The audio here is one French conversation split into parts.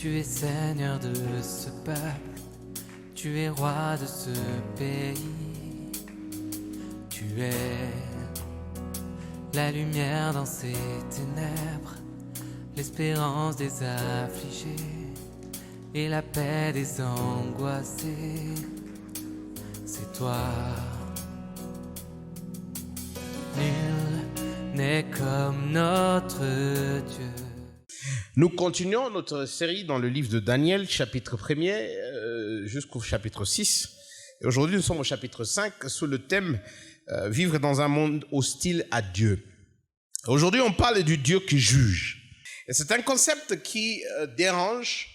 Tu es Seigneur de ce peuple, tu es roi de ce pays. Tu es la lumière dans ces ténèbres, l'espérance des affligés et la paix des angoissés. C'est toi. Nul n'est comme notre Dieu. Nous continuons notre série dans le livre de Daniel, chapitre 1er jusqu'au chapitre 6. Et aujourd'hui, nous sommes au chapitre 5 sous le thème « Vivre dans un monde hostile à Dieu ». Aujourd'hui, on parle du Dieu qui juge. Et c'est un concept qui dérange,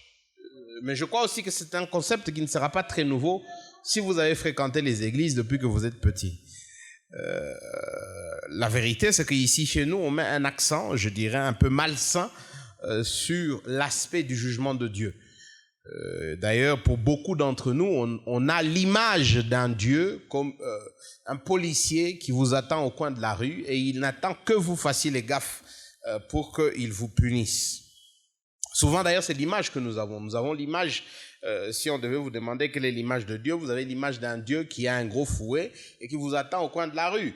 mais je crois aussi que c'est un concept qui ne sera pas très nouveau si vous avez fréquenté les églises depuis que vous êtes petit. La vérité, c'est qu'ici, chez nous, on met un accent, je dirais, un peu malsain sur l'aspect du jugement de Dieu. D'ailleurs, pour beaucoup d'entre nous, on a l'image d'un Dieu comme un policier qui vous attend au coin de la rue et il n'attend que vous fassiez les gaffes pour qu'il vous punisse. Souvent, d'ailleurs, c'est l'image que nous avons. Nous avons l'image, si on devait vous demander quelle est l'image de Dieu, vous avez l'image d'un Dieu qui a un gros fouet et qui vous attend au coin de la rue.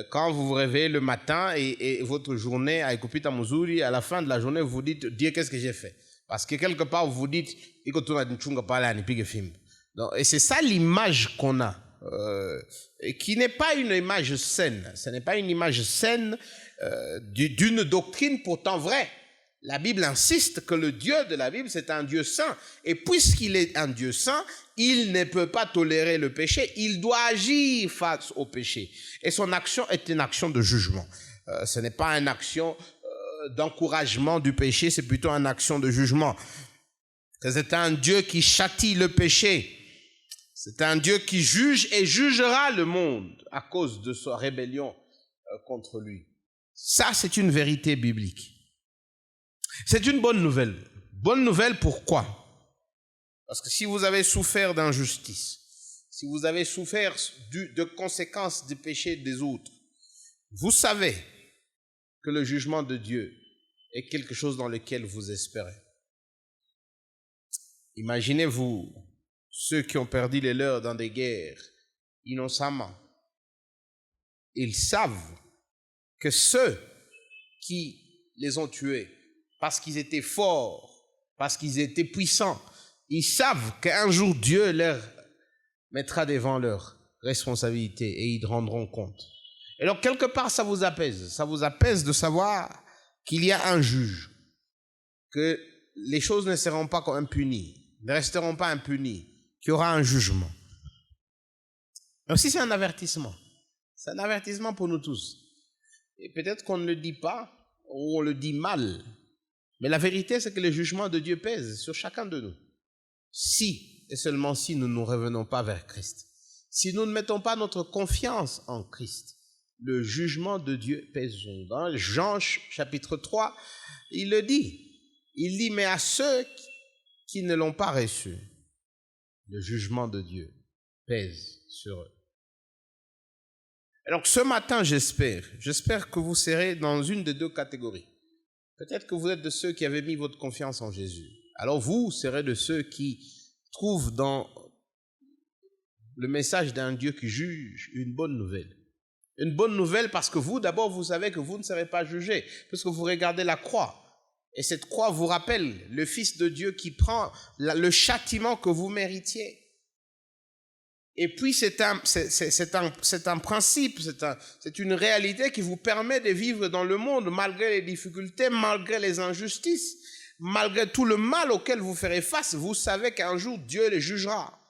Quand vous vous réveillez le matin et votre journée à Ekupita Muzuri, à la fin de la journée, vous vous dites, Dieu, qu'est-ce que j'ai fait? Parce que quelque part, vous vous dites, et c'est ça l'image qu'on a, et qui n'est pas une image saine. Ce n'est pas une image saine d'une doctrine pourtant vraie. La Bible insiste que le Dieu de la Bible, c'est un Dieu saint. Et puisqu'il est un Dieu saint, il ne peut pas tolérer le péché. Il doit agir face au péché. Et son action est une action de jugement. Ce n'est pas une action d'encouragement du péché, c'est plutôt une action de jugement. C'est un Dieu qui châtie le péché. C'est un Dieu qui juge et jugera le monde à cause de sa rébellion contre lui. Ça, c'est une vérité biblique. C'est une bonne nouvelle. Bonne nouvelle pourquoi? Parce que si vous avez souffert d'injustice, si vous avez souffert de conséquences du péché des autres, vous savez que le jugement de Dieu est quelque chose dans lequel vous espérez. Imaginez-vous ceux qui ont perdu les leurs dans des guerres innocemment. Ils savent que ceux qui les ont tués, parce qu'ils étaient forts, parce qu'ils étaient puissants, ils savent qu'un jour Dieu leur mettra devant leurs responsabilités et ils rendront compte. Et donc quelque part ça vous apaise de savoir qu'il y a un juge, que les choses ne seront pas impunies, ne resteront pas impunies, qu'il y aura un jugement. Mais aussi c'est un avertissement pour nous tous. Et peut-être qu'on ne le dit pas, ou on le dit mal, mais la vérité, c'est que le jugement de Dieu pèse sur chacun de nous. Si, et seulement si, nous ne nous revenons pas vers Christ. Si nous ne mettons pas notre confiance en Christ, le jugement de Dieu pèse sur nous. Dans Jean chapitre 3, il le dit. Il dit, mais à ceux qui ne l'ont pas reçu, le jugement de Dieu pèse sur eux. Alors ce matin, j'espère que vous serez dans une des deux catégories. Peut-être que vous êtes de ceux qui avaient mis votre confiance en Jésus. Alors vous serez de ceux qui trouvent dans le message d'un Dieu qui juge une bonne nouvelle. Une bonne nouvelle parce que vous, d'abord, vous savez que vous ne serez pas jugés, parce que vous regardez la croix. Et cette croix vous rappelle le Fils de Dieu qui prend le châtiment que vous méritiez. Et puis c'est un principe, c'est une réalité qui vous permet de vivre dans le monde malgré les difficultés, malgré les injustices, malgré tout le mal auquel vous ferez face. Vous savez qu'un jour Dieu les jugera.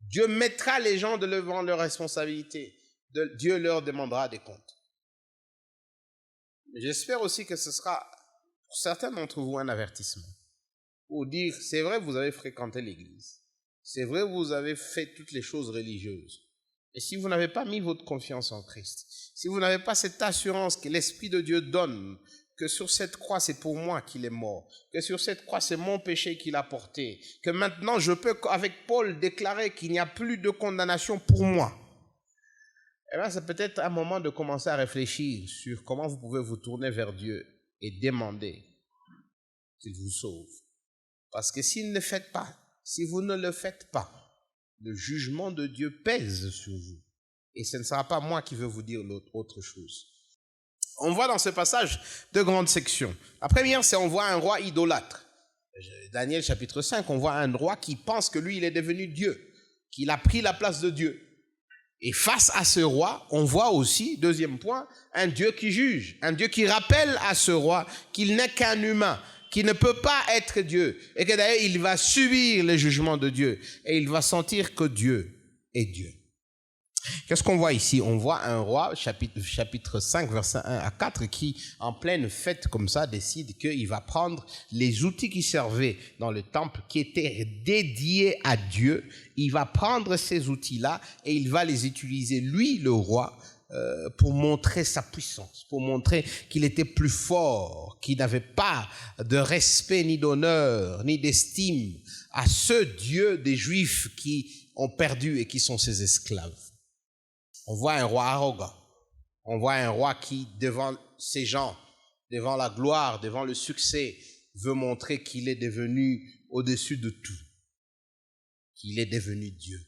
Dieu mettra les gens devant leurs responsabilités. Dieu leur demandera des comptes. J'espère aussi que ce sera pour certains d'entre vous un avertissement. Pour dire, c'est vrai, vous avez fréquenté l'église. C'est vrai, vous avez fait toutes les choses religieuses. Et si vous n'avez pas mis votre confiance en Christ, si vous n'avez pas cette assurance que l'Esprit de Dieu donne, que sur cette croix, c'est pour moi qu'il est mort, que sur cette croix, c'est mon péché qu'il a porté, que maintenant, je peux, avec Paul, déclarer qu'il n'y a plus de condamnation pour moi, eh bien, c'est peut-être un moment de commencer à réfléchir sur comment vous pouvez vous tourner vers Dieu et demander qu'il vous sauve. Parce que si vous ne le faites pas, le jugement de Dieu pèse sur vous. Et ce ne sera pas moi qui vais vous dire autre chose. On voit dans ce passage deux grandes sections. La première, c'est on voit un roi idolâtre. Daniel chapitre 5, on voit un roi qui pense que lui, il est devenu Dieu, qu'il a pris la place de Dieu. Et face à ce roi, on voit aussi, deuxième point, un Dieu qui juge, un Dieu qui rappelle à ce roi qu'il n'est qu'un humain, qui ne peut pas être Dieu, et que d'ailleurs il va subir le jugement de Dieu, et il va sentir que Dieu est Dieu. Qu'est-ce qu'on voit ici? On voit un roi, chapitre 5, versets 1 à 4, qui, en pleine fête comme ça, décide qu'il va prendre les outils qui servaient dans le temple, qui étaient dédiés à Dieu. Il va prendre ces outils-là et il va les utiliser, lui, le roi, pour montrer sa puissance, pour montrer qu'il était plus fort, qu'il n'avait pas de respect, ni d'honneur, ni d'estime à ce Dieu des Juifs qui ont perdu et qui sont ses esclaves. On voit un roi arrogant. On voit un roi qui, devant ses gens, devant la gloire, devant le succès, veut montrer qu'il est devenu au-dessus de tout, qu'il est devenu Dieu.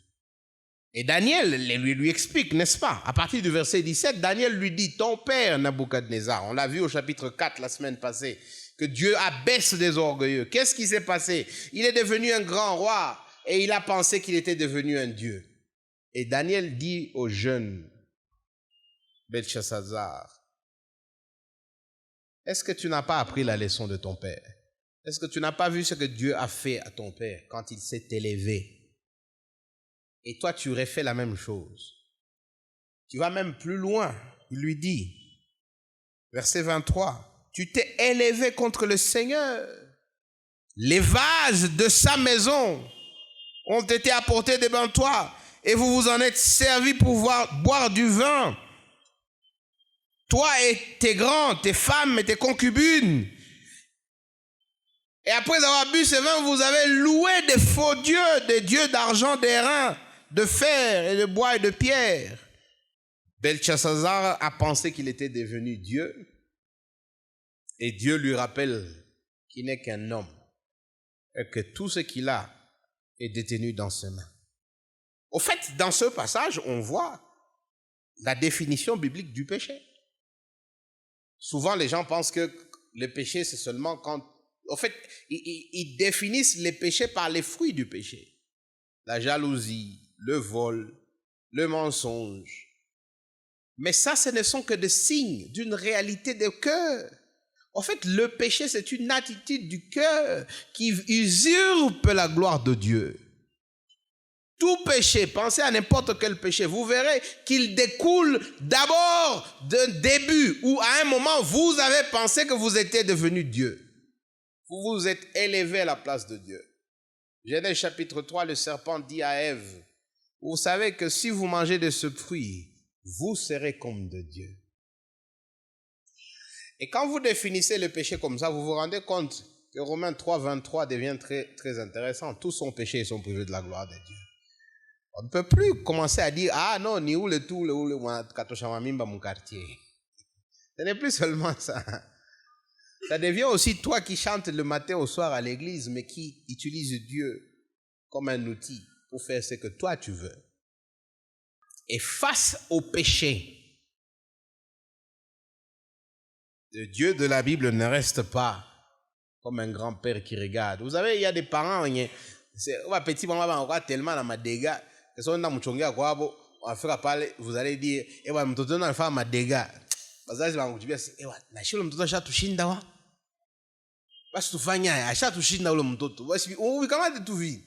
Et Daniel lui explique, n'est-ce pas? À partir du verset 17, Daniel lui dit, ton père Nabuchodonosor, on l'a vu au chapitre 4 la semaine passée, que Dieu abaisse des orgueilleux. Qu'est-ce qui s'est passé? Il est devenu un grand roi et il a pensé qu'il était devenu un Dieu. Et Daniel dit au jeune Belchassar, est-ce que tu n'as pas appris la leçon de ton père? Est-ce que tu n'as pas vu ce que Dieu a fait à ton père quand il s'est élevé? Et toi, tu aurais fait la même chose. Tu vas même plus loin. Il lui dit, verset 23, tu t'es élevé contre le Seigneur. Les vases de sa maison ont été apportés devant toi. Et vous vous en êtes servi pour boire du vin. Toi et tes grands, tes femmes et tes concubines. Et après avoir bu ce vin, vous avez loué des faux dieux, des dieux d'argent, d'airain, de fer et de bois et de pierre. Belchassar a pensé qu'il était devenu Dieu. Et Dieu lui rappelle qu'il n'est qu'un homme. Et que tout ce qu'il a est détenu dans ses mains. Au fait, dans ce passage, on voit la définition biblique du péché. Souvent, les gens pensent que le péché, c'est seulement quand... En fait, ils définissent les péchés par les fruits du péché. La jalousie, le vol, le mensonge. Mais ça, ce ne sont que des signes d'une réalité de cœur. En fait, le péché, c'est une attitude du cœur qui usurpe la gloire de Dieu. Tout péché, pensez à n'importe quel péché, vous verrez qu'il découle d'abord d'un début où à un moment vous avez pensé que vous étiez devenu Dieu. Vous vous êtes élevé à la place de Dieu. Genèse chapitre 3, le serpent dit à Ève, vous savez que si vous mangez de ce fruit, vous serez comme de Dieu. Et quand vous définissez le péché comme ça, vous vous rendez compte que Romains 3, 23 devient très, très intéressant. Tous sont péchés et sont privés de la gloire de Dieu. On ne peut plus commencer à dire, ah non, ni où le tout, le où le katoshamamimba mon quartier. Ce n'est plus seulement ça. Ça devient aussi toi qui chantes le matin au soir à l'église, mais qui utilise Dieu comme un outil pour faire ce que toi tu veux. Et face au péché, le Dieu de la Bible ne reste pas comme un grand-père qui regarde. Vous savez, il y a des parents, petit maman va tellement dans ma dégâts, que son nom chongia quoi, vous allez dire, eh ouais, mtoto na fa ma dégâts. Bazazi bangujibia, eh ouais, na shule mtoto ashatushinda wa. Basi tufanya ashatushinda ule mtoto. Basi ukamate tu vie.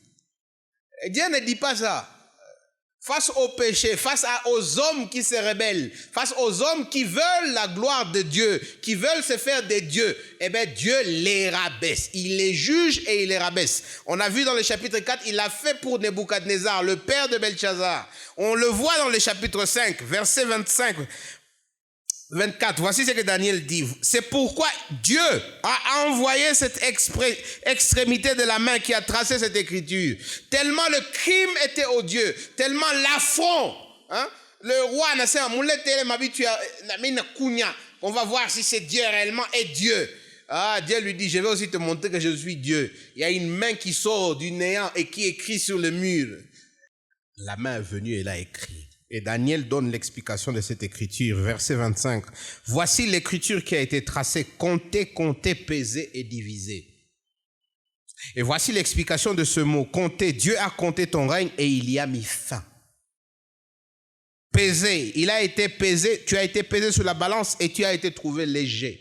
Dieu ne dit pas ça. Face au péché, face aux hommes qui se rebellent, face aux hommes qui veulent la gloire de Dieu, qui veulent se faire des dieux, eh bien Dieu les rabaisse. Il les juge et il les rabaisse. On a vu dans le chapitre 4, il l'a fait pour Nebuchadnezzar, le père de Belchassar. On le voit dans le chapitre 5, verset 25. 24, voici ce que Daniel dit. C'est pourquoi Dieu a envoyé cette extrémité de la main qui a tracé cette écriture. Tellement le crime était odieux, tellement l'affront. Le roi n'a on va voir si c'est Dieu réellement est Dieu. Ah, Dieu lui dit, je vais aussi te montrer que je suis Dieu. Il y a une main qui sort du néant et qui écrit sur le mur. La main est venue et l'a écrit. Et Daniel donne l'explication de cette écriture, verset 25. Voici l'écriture qui a été tracée, comptée, comptée, pesée et divisée. Et voici l'explication de ce mot, compter. Dieu a compté ton règne et il y a mis fin. Pesé, il a été pesé, tu as été pesé sur la balance et tu as été trouvé léger.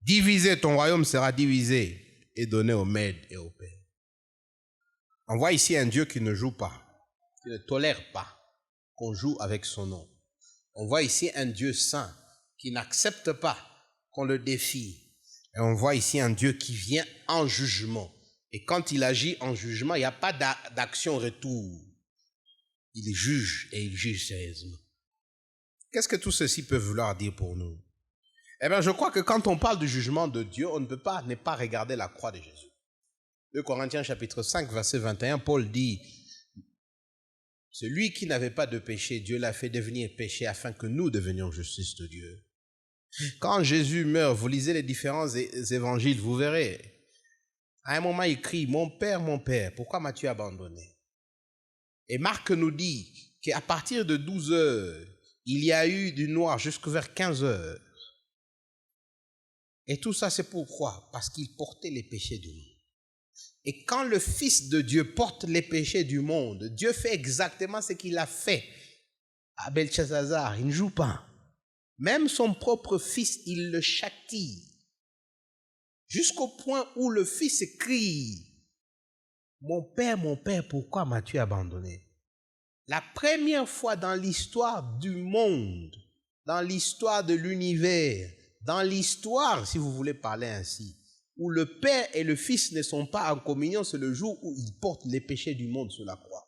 Divisé, ton royaume sera divisé et donné aux Mèdes et aux Perses. On voit ici un Dieu qui ne joue pas, qui ne tolère pas qu'on joue avec son nom. On voit ici un Dieu saint qui n'accepte pas qu'on le défie. Et on voit ici un Dieu qui vient en jugement. Et quand il agit en jugement, il n'y a pas d'action retour. Il juge et il juge sérieusement. Qu'est-ce que tout ceci peut vouloir dire pour nous? Eh bien, je crois que quand on parle du jugement de Dieu, on ne peut pas ne pas regarder la croix de Jésus. 2 Corinthiens chapitre 5, verset 21, Paul dit, « Celui qui n'avait pas de péché, Dieu l'a fait devenir péché afin que nous devenions justice de Dieu. » Quand Jésus meurt, vous lisez les différents évangiles, vous verrez. À un moment, il crie, « Mon Père, pourquoi m'as-tu abandonné ?» Et Marc nous dit qu'à partir de 12 heures, il y a eu du noir jusqu'à vers 15 heures. Et tout ça, c'est pourquoi? Parce qu'il portait les péchés du monde. Et quand le Fils de Dieu porte les péchés du monde, Dieu fait exactement ce qu'il a fait à Belchazzar. Il ne joue pas. Même son propre fils, il le châtie. Jusqu'au point où le fils crie, « Mon Père, pourquoi m'as-tu abandonné ?» La première fois dans l'histoire du monde, dans l'histoire de l'univers, dans l'histoire, si vous voulez parler ainsi, où le Père et le Fils ne sont pas en communion, c'est le jour où ils portent les péchés du monde sur la croix.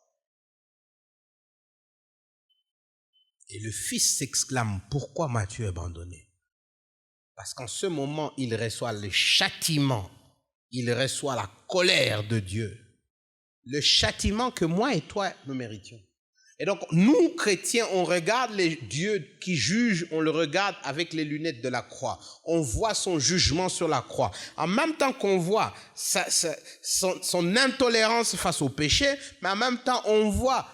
Et le Fils s'exclame, « Pourquoi m'as-tu abandonné ?» Parce qu'en ce moment, il reçoit le châtiment, il reçoit la colère de Dieu. Le châtiment que moi et toi, nous méritions. Et donc, nous, chrétiens, on regarde les dieux qui jugent, on le regarde avec les lunettes de la croix. On voit son jugement sur la croix. En même temps qu'on voit son intolérance face au péché, mais en même temps, on voit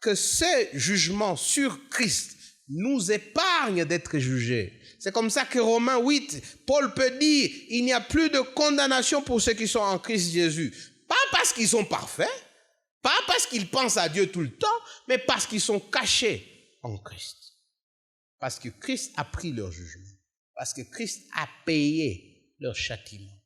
que ce jugement sur Christ nous épargne d'être jugés. C'est comme ça que Romains 8, Paul peut dire, il n'y a plus de condamnation pour ceux qui sont en Christ Jésus. Pas parce qu'ils sont parfaits, pas parce qu'ils pensent à Dieu tout le temps, mais parce qu'ils sont cachés en Christ. Parce que Christ a pris leur jugement. Parce que Christ a payé leur châtiment.